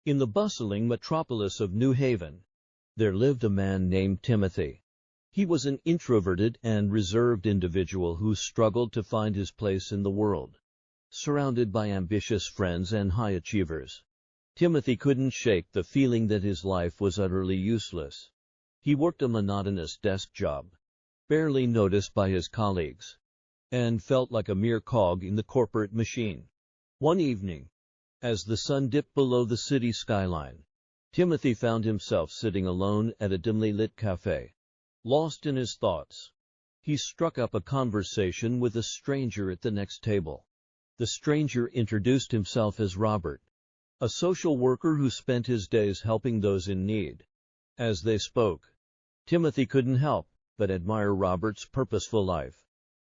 In the bustling metropolis of New Haven, there lived a man named Timothy. He was an introverted and reserved individual who struggled to find his place in the world. Surrounded by ambitious friends and high achievers, Timothy couldn't shake the feeling that his life was utterly useless. He worked a monotonous desk job, barely noticed by his colleagues, and felt like a mere cog in the corporate machine. One evening, as the sun dipped below the city skyline, Timothy found himself sitting alone at a dimly lit cafe. Lost in his thoughts, he struck up a conversation with a stranger at the next table. The stranger introduced himself as Robert, a social worker who spent his days helping those in need. As they spoke, Timothy couldn't help but admire Robert's purposeful life.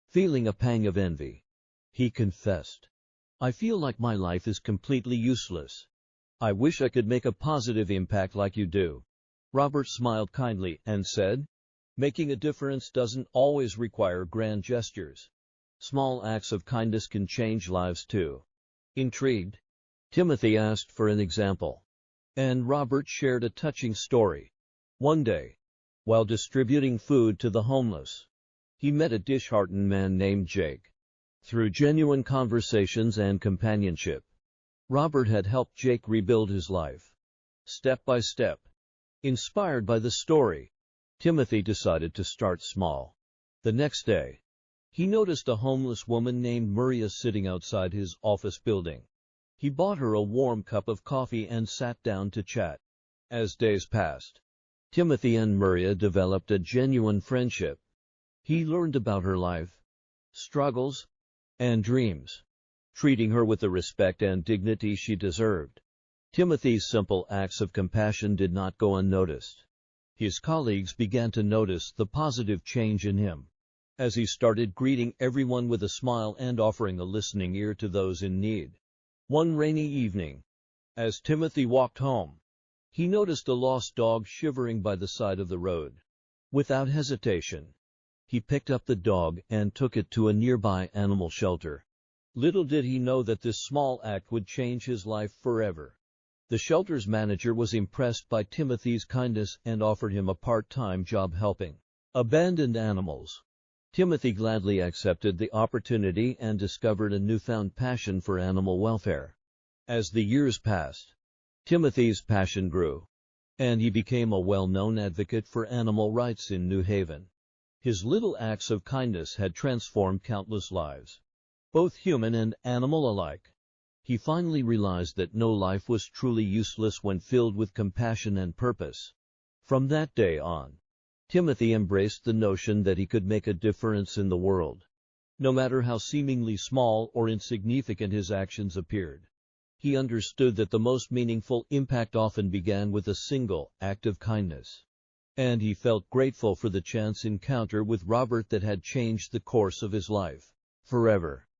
Feeling a pang of envy, he confessed, "I feel like my life is completely useless. I wish I could make a positive impact like you do." Robert smiled kindly and said, "Making a difference doesn't always require grand gestures. Small acts of kindness can change lives too." Intrigued, Timothy asked for an example, and Robert shared a touching story. One day, while distributing food to the homeless, he met a dish-heartened man named Jake. Through genuine conversations and companionship, Robert had helped Jake rebuild his life, step by step. Inspired by the story, Timothy decided to start small. The next day, he noticed a homeless woman named Maria sitting outside his office building. He bought her a warm cup of coffee and sat down to chat. As days passed, Timothy and Maria developed a genuine friendship. He learned about her life, struggles, and dreams, treating her with the respect and dignity she deserved. Timothy's simple acts of compassion did not go unnoticed. His colleagues began to notice the positive change in him, as he started greeting everyone with a smile and offering a listening ear to those in need. One rainy evening, as Timothy walked home, he noticed a lost dog shivering by the side of the road. Without hesitation, he picked up the dog and took it to a nearby animal shelter. Little did he know that this small act would change his life forever. The shelter's manager was impressed by Timothy's kindness and offered him a part-time job helping abandoned animals. Timothy gladly accepted the opportunity and discovered a newfound passion for animal welfare. As the years passed, Timothy's passion grew, and he became a well-known advocate for animal rights in New Haven. His little acts of kindness had transformed countless lives, both human and animal alike. He finally realized that no life was truly useless when filled with compassion and purpose. From that day on, Timothy embraced the notion that he could make a difference in the world, no matter how seemingly small or insignificant his actions appeared. He understood that the most meaningful impact often began with a single act of kindness, and he felt grateful for the chance encounter with Robert that had changed the course of his life forever.